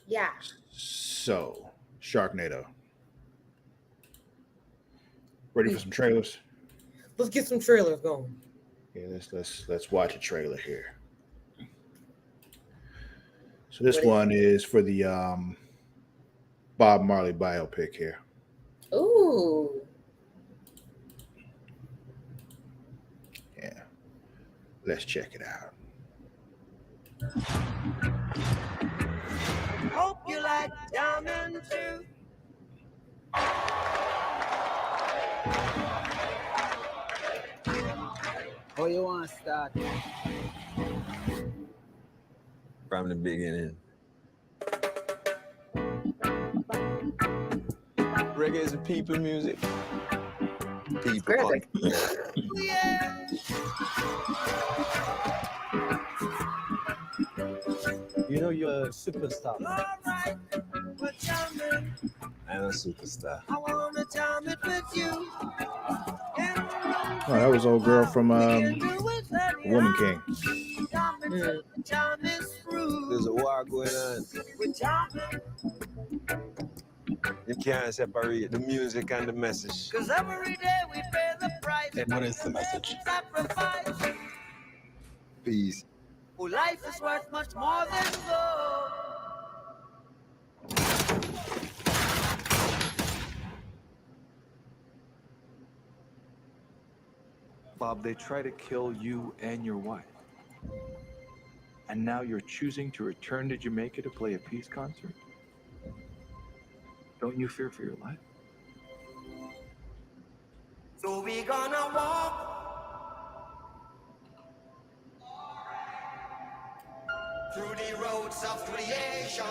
Yeah. So, Sharknado. Ready for some trailers? Let's get some trailers going. Yeah, let's watch a trailer here. So this one is for the Bob Marley biopic here. Ooh. Yeah. Let's check it out. Hope you like diamond too. Oh, you want to start? From the beginning. Reggae is a people music. People Perfect. Yeah. You know you're a superstar. All right, but jamming. I'm a superstar. I want to jam it with you. Oh, that was old girl from Woman King. Jam is through. There's a war going on. We're jamming. You can't separate the music and the message. 'Cause every day we pay the price. And what is the message? Sacrifice. Peace. Oh, life is worth much more than gold. Bob, they try to kill you and your wife. And now you're choosing to return to Jamaica to play a peace concert? Don't you fear for your life? So we gonna walk through the roads of creation.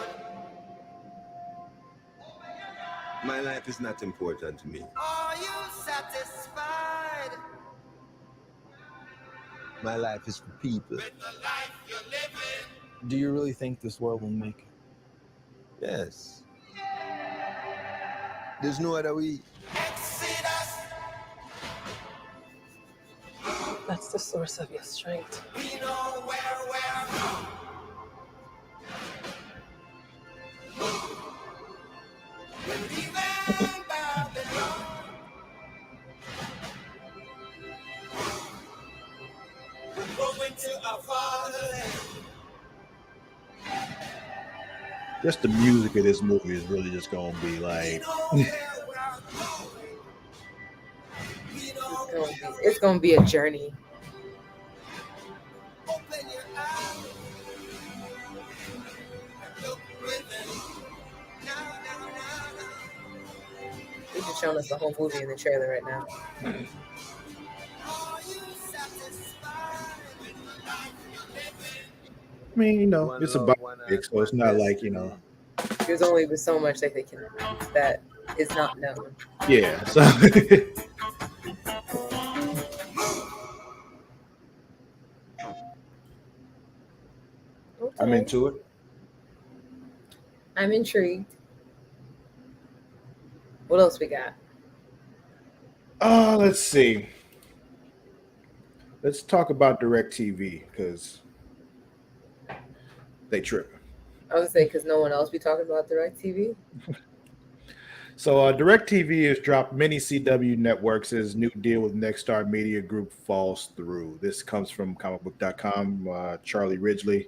My life is not important to me. Are you satisfied My life is for people. with the life you're living? Do you really think this world will make it? Yes. There's no other way. Exodus, That's the source of your strength. we know where we're we're leaving Babylon. We're going to our fatherland. Just the music of this movie is really just gonna be We like know where we're going. We It's gonna be a journey. Open your eyes. Look within. Now, now, now. They're just showing us the whole movie in the trailer right now. Are you satisfied with the life you're living? I mean, you know, One it's a love, one biopic, earth, so it's one not like, you know, destiny. There's only been so much that they can that is not known. yeah. So I'm Okay. into it. I'm intrigued. What else we got? Let's see. Let's talk about DirecTV because they trip. I was gonna say because no one else be talking about DirecTV. So DirecTV has dropped many CW networks as new deal with Nexstar Media Group falls through. This comes from comicbook.com, Charlie Ridgely.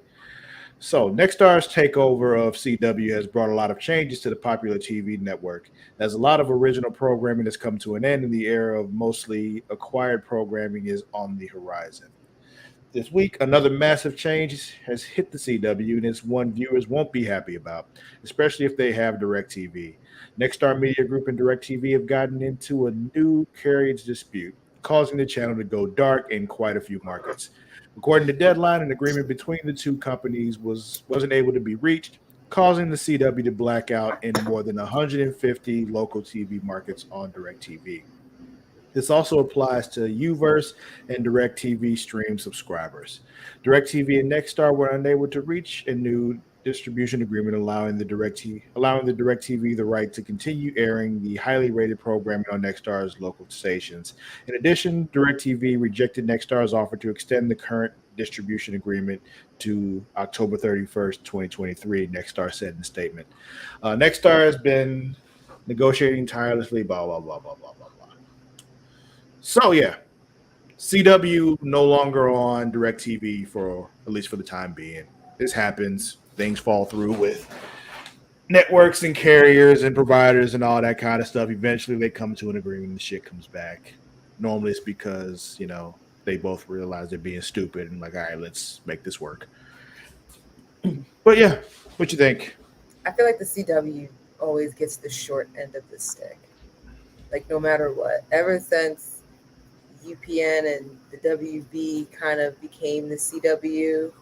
So Nexstar's takeover of CW has brought a lot of changes to the popular TV network. As a lot of original programming has come to an end and the era of mostly acquired programming is on the horizon. This week, another massive change has hit the CW, and it's one viewers won't be happy about, especially if they have DirecTV. Nexstar Media Group and DirecTV have gotten into a new carriage dispute, causing the channel to go dark in quite a few markets. According to Deadline, an agreement between the two companies wasn't able to be reached, causing the CW to black out in more than 150 local TV markets on DirecTV. This also applies to Uverse and DirecTV Stream subscribers. DirecTV and Nexstar were unable to reach a new distribution agreement allowing the DirecTV the right to continue airing the highly rated programming on Nexstar's local stations. In addition, DirecTV rejected Nexstar's offer to extend the current distribution agreement to October 31st, 2023, Nexstar said in a statement. Nexstar has been negotiating tirelessly, blah, blah, blah, blah, blah, blah, blah. So yeah, CW no longer on DirecTV for at least for the time being. This happens. Things fall through with networks and carriers and providers and all that kind of stuff. Eventually they come to an agreement and the shit comes back. Normally it's because, you know, they both realize they're being stupid and like, all right, let's make this work. But yeah, what you think? I feel like the CW always gets the short end of the stick. Like no matter what. Ever since UPN and the WB kind of became the CW,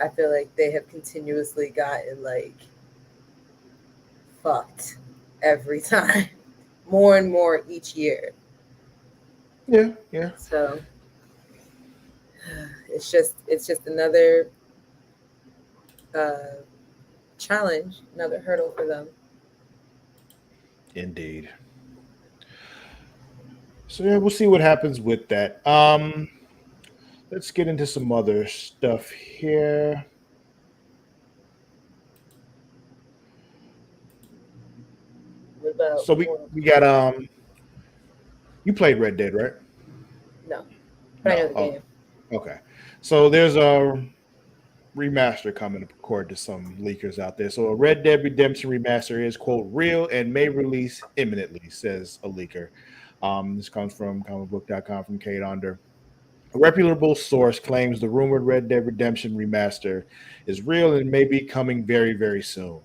I feel like they have continuously gotten like fucked every time. More and more each year. Yeah. So it's just another challenge, another hurdle for them. Indeed. So yeah, we'll see what happens with that. Let's get into some other stuff here. What about So we got you played Red Dead, right? no. But I know the Oh, game. okay. So there's a remaster coming according to some leakers out there. So a Red Dead Redemption remaster is quote real and may release imminently, says a leaker. This comes from comicbook.com from Kate Onder. A reputable source claims the rumored Red Dead Redemption remaster is real and may be coming very, very soon.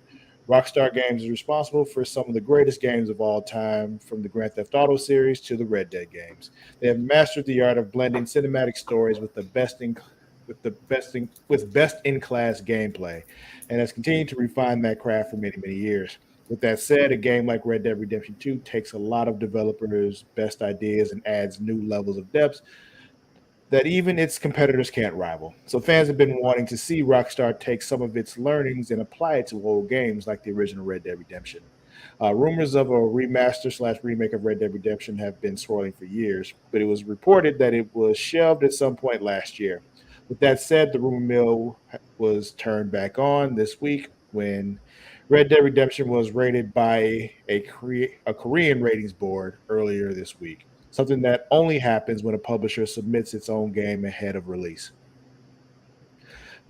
Rockstar Games is responsible for some of the greatest games of all time, from the Grand Theft Auto series to the Red Dead games. They have mastered the art of blending cinematic stories with best in class gameplay, and has continued to refine that craft for many, many years. With that said, a game like Red Dead Redemption 2 takes a lot of developers' best ideas and adds new levels of depth that even its competitors can't rival. So fans have been wanting to see Rockstar take some of its learnings and apply it to old games like the original Red Dead Redemption. Rumors of a remaster slash remake of Red Dead Redemption have been swirling for years, but it was reported that it was shelved at some point last year. With that said, the rumor mill was turned back on this week when Red Dead Redemption was rated by a Korean ratings board earlier this week, something that only happens when a publisher submits its own game ahead of release.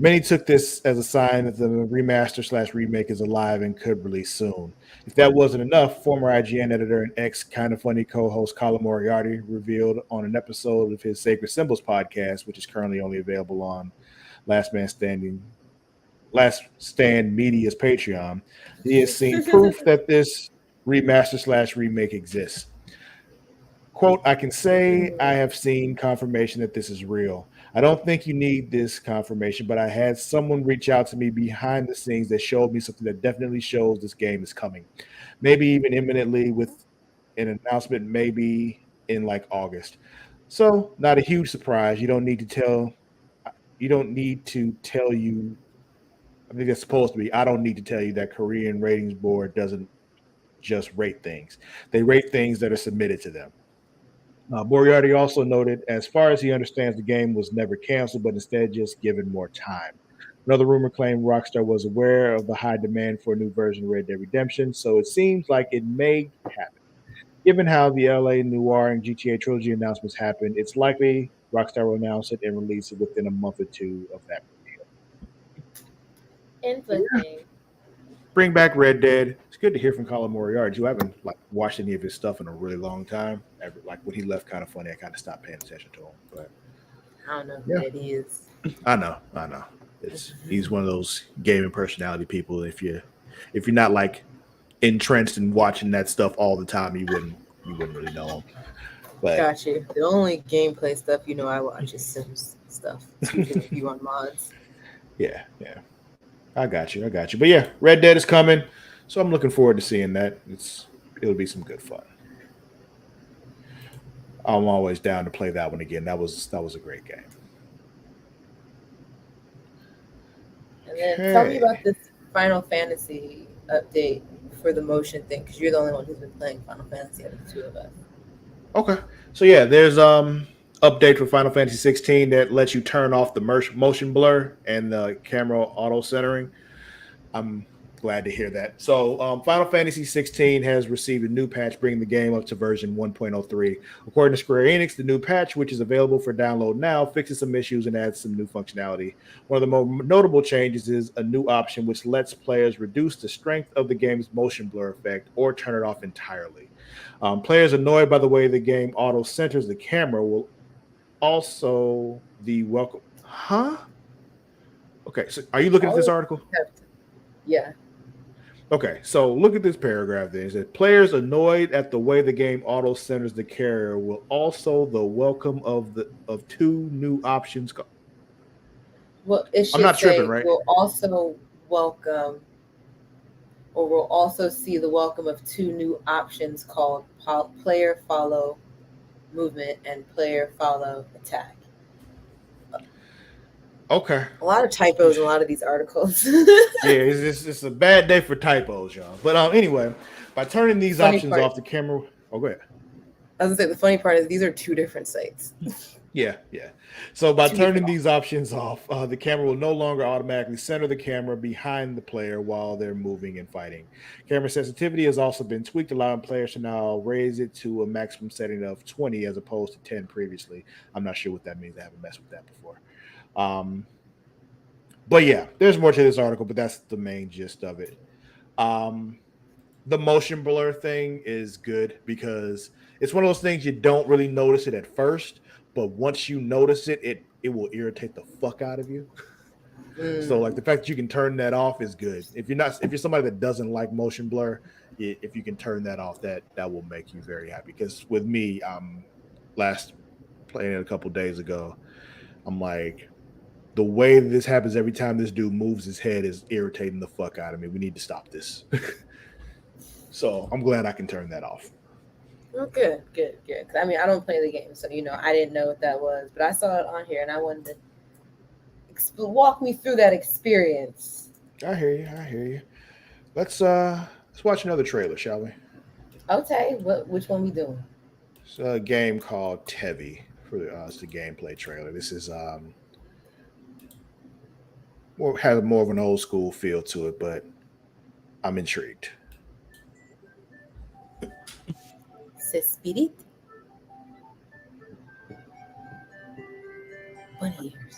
Many took this as a sign that the remaster slash remake is alive and could release soon. If that wasn't enough, former IGN editor and ex Kind of Funny co-host Colin Moriarty revealed on an episode of his Sacred Symbols podcast, which is currently only available on Last Man Standing, Last Stand Media's Patreon, he has seen proof that this remaster slash remake exists. Quote, I can say I have seen confirmation that this is real. I don't think you need this confirmation, but I had someone reach out to me behind the scenes that showed me something that definitely shows this game is coming. Maybe even imminently with an announcement, maybe in like August. So, not a huge surprise. You don't need to tell you, I think it's supposed to be, I don't need to tell you that Korean ratings board doesn't just rate things. They rate things that are submitted to them. Moriarty also noted, as far as he understands, the game was never canceled, but instead just given more time. Another rumor claimed Rockstar was aware of the high demand for a new version of Red Dead Redemption, so it seems like it may happen. Given how the LA Noir and GTA trilogy announcements happened, it's likely Rockstar will announce it and release it within a month or two of that reveal. Yeah. Interesting. Bring back Red Dead. It's good to hear from Colin Moriarty, who I haven't like watched any of his stuff in a really long time. Like when he left Kind of Funny, I kind of stopped paying attention to him. But I don't know who that is. I know. He's one of those gaming personality people. If you're not like entrenched in watching that stuff all the time, you wouldn't really know him. But Got you. The only gameplay stuff I watch is Sims stuff. If you on mods. Yeah. I got you. But yeah, Red Dead is coming, so I'm looking forward to seeing that. It'll be some good fun. I'm always down to play that one again. That was a great game. And then tell me about this Final Fantasy update for the motion thing, because you're the only one who's been playing Final Fantasy out of the two of us. Okay, so yeah, there's update for Final Fantasy 16 that lets you turn off the motion blur and the camera auto centering. I'm glad to hear that. So Final Fantasy 16 has received a new patch bringing the game up to version 1.03. According to Square Enix, the new patch, which is available for download now, fixes some issues and adds some new functionality. One of the more notable changes is a new option which lets players reduce the strength of the game's motion blur effect or turn it off entirely. Players annoyed by the way the game auto centers the camera will also the welcome. Huh? Okay, so are you looking at this article? Yeah. Okay, so look at this paragraph there. It says players annoyed at the way the game auto centers the carrier will also the welcome of two new options. Well, it should I'm not say tripping, right? we'll also welcome, or we'll also see the welcome of two new options called player follow movement and player follow attack. Okay. A lot of typos in a lot of these articles. Yeah, it's a bad day for typos, y'all. But anyway, by turning these options off, the camera. Oh, go ahead. I was gonna say the funny part is these are two different sites. Yeah. So by turning these options off, the camera will no longer automatically center the camera behind the player while they're moving and fighting. Camera sensitivity has also been tweaked, allowing players to now raise it to a maximum setting of 20 as opposed to 10 previously. I'm not sure what that means. I haven't messed with that before. But yeah, there's more to this article, but that's the main gist of it. The motion blur thing is good because it's one of those things you don't really notice it at first, but once you notice it, it will irritate the fuck out of you. So like the fact that you can turn that off is good. If you're somebody that doesn't like motion blur, if you can turn that off, that will make you very happy. Because with me, last playing it a couple days ago, I'm like, the way this happens every time this dude moves his head is irritating the fuck out of me. We need to stop this. So I'm glad I can turn that off. Oh, good. I mean, I don't play the game, so I didn't know what that was, but I saw it on here, and I wanted to walk me through that experience. I hear you. Let's watch another trailer, shall we? Okay, which one we doing? It's a game called Tevi. It's the gameplay trailer. This is has more of an old school feel to it, but I'm intrigued. Spirit? Bunny ears.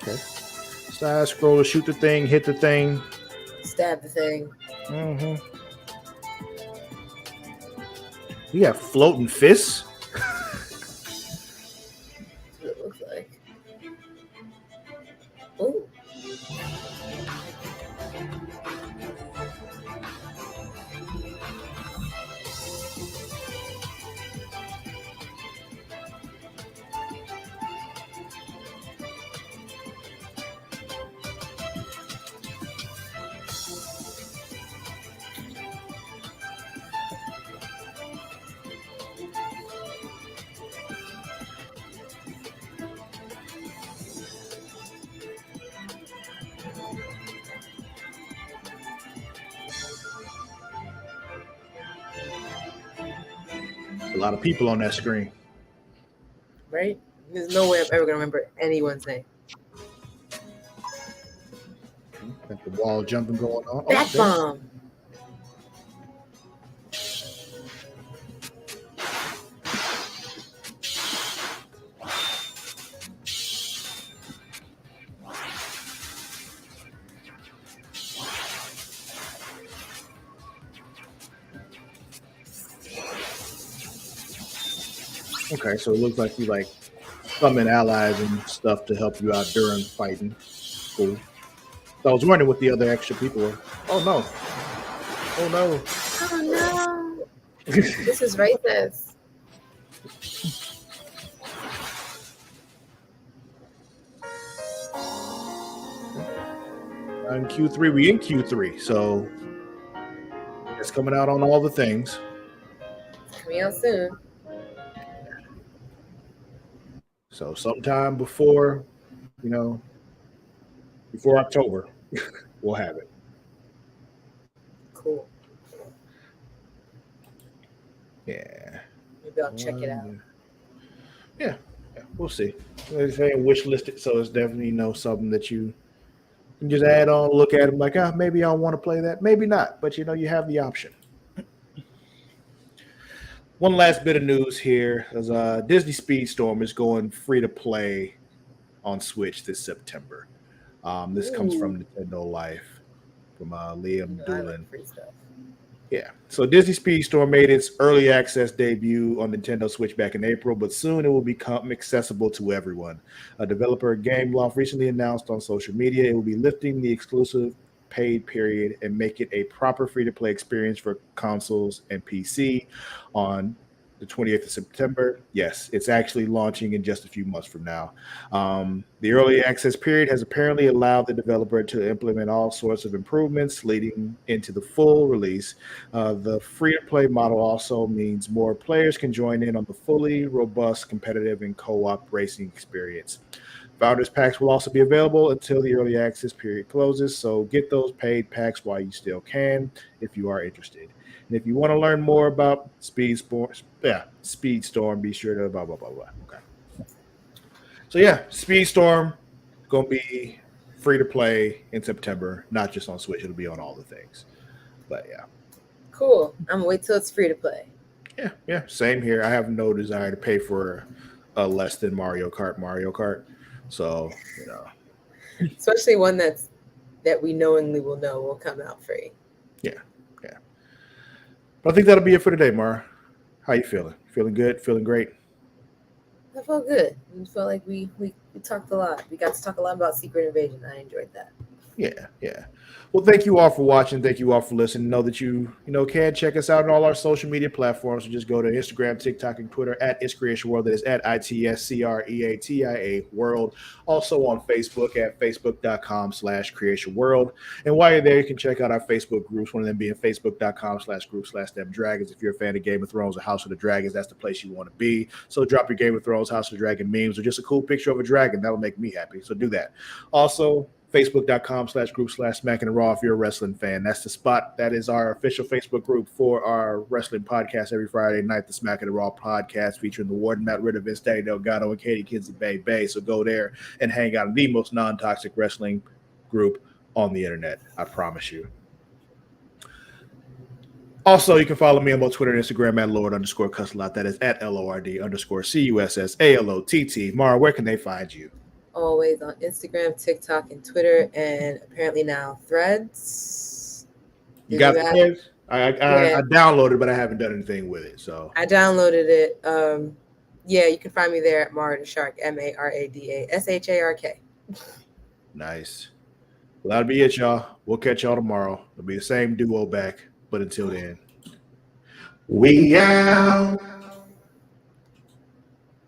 Okay. Side scroller, shoot the thing, hit the thing. Stab the thing. Mm-hmm. You got floating fists. That's what it looks like. Ooh. A lot of people on that screen. Right? There's no way I'm ever gonna remember anyone's name. Got the wall jumping going on. Bat there. bomb. Okay, so it looks like you like summon allies and stuff to help you out during fighting. Cool. So I was wondering what the other extra people were. Oh no. Oh no. Oh no. This is racist. In Q3, we in Q3, so it's coming out on all the things. Coming out soon. So sometime before, before October, we'll have it. Cool. Yeah. Maybe I'll check it out. Yeah, we'll see. They're saying wish listed, so it's definitely something that you can just add on, look at them like, maybe I want to play that, maybe not, but you have the option. One last bit of news here is Disney Speedstorm is going free to play on Switch this September. This comes from Nintendo Life from Liam Doolin. Free stuff. Yeah. So Disney Speedstorm made its early access debut on Nintendo Switch back in April, but soon it will become accessible to everyone. A developer Gameloft recently announced on social media it will be lifting the exclusive paid period and make it a proper free-to-play experience for consoles and PC on the 28th of September. Yes, it's actually launching in just a few months from now. The early access period has apparently allowed the developer to implement all sorts of improvements leading into the full release. The free-to-play model also means more players can join in on the fully robust competitive and co-op racing experience. Founders packs will also be available until the early access period closes, so get those paid packs while you still can if you are interested. And if you want to learn more about Speedstorm, be sure to blah, blah, blah, blah. Okay. So yeah, Speedstorm going to be free to play in September, not just on Switch. It'll be on all the things. But yeah. Cool. I'm going to wait till it's free to play. Yeah. Same here. I have no desire to pay for a less than Mario Kart. So, Especially one that we knowingly will come out free. Yeah. But I think that'll be it for today, Mara. How you feeling? Feeling good? Feeling great? I felt good. I felt like we talked a lot. We got to talk a lot about Secret Invasion. I enjoyed that. Yeah. Well, thank you all for watching. Thank you all for listening. Know that you can check us out on all our social media platforms. So just go to Instagram, TikTok, and Twitter at It's Creatia World. That is at ITSCREATIA World. Also on Facebook at Facebook.com/Creatia World. And while you're there, you can check out our Facebook groups. One of them being Facebook.com/group/them dragons. If you're a fan of Game of Thrones or House of the Dragons, that's the place you want to be. So drop your Game of Thrones, House of the Dragon memes, or just a cool picture of a dragon. That'll make me happy. So do that. Also, Facebook.com/group/Smacking and Raw if you're a wrestling fan. That's the spot. That is our official Facebook group for our wrestling podcast every Friday night, the Smacking and Raw podcast featuring the Warden, Matt Ritter, Vince Danny Delgado, and Katie Kinsey Bay. So go there and hang out in the most non-toxic wrestling group on the internet. I promise you. Also, you can follow me on both Twitter and Instagram at Lord_Cussalot. That is at LORD_CUSSALOTT. Mara, where can they find you? always on Instagram, TikTok, and Twitter, and apparently now Threads. You Did got you the have- Threads? I Yeah. downloaded, but I haven't done anything with it. So I downloaded it. Yeah, you can find me there at Marada Shark, MARADASHARK. nice. Well, that'll be it, y'all. We'll catch y'all tomorrow. It'll be the same duo back, but until then. We out.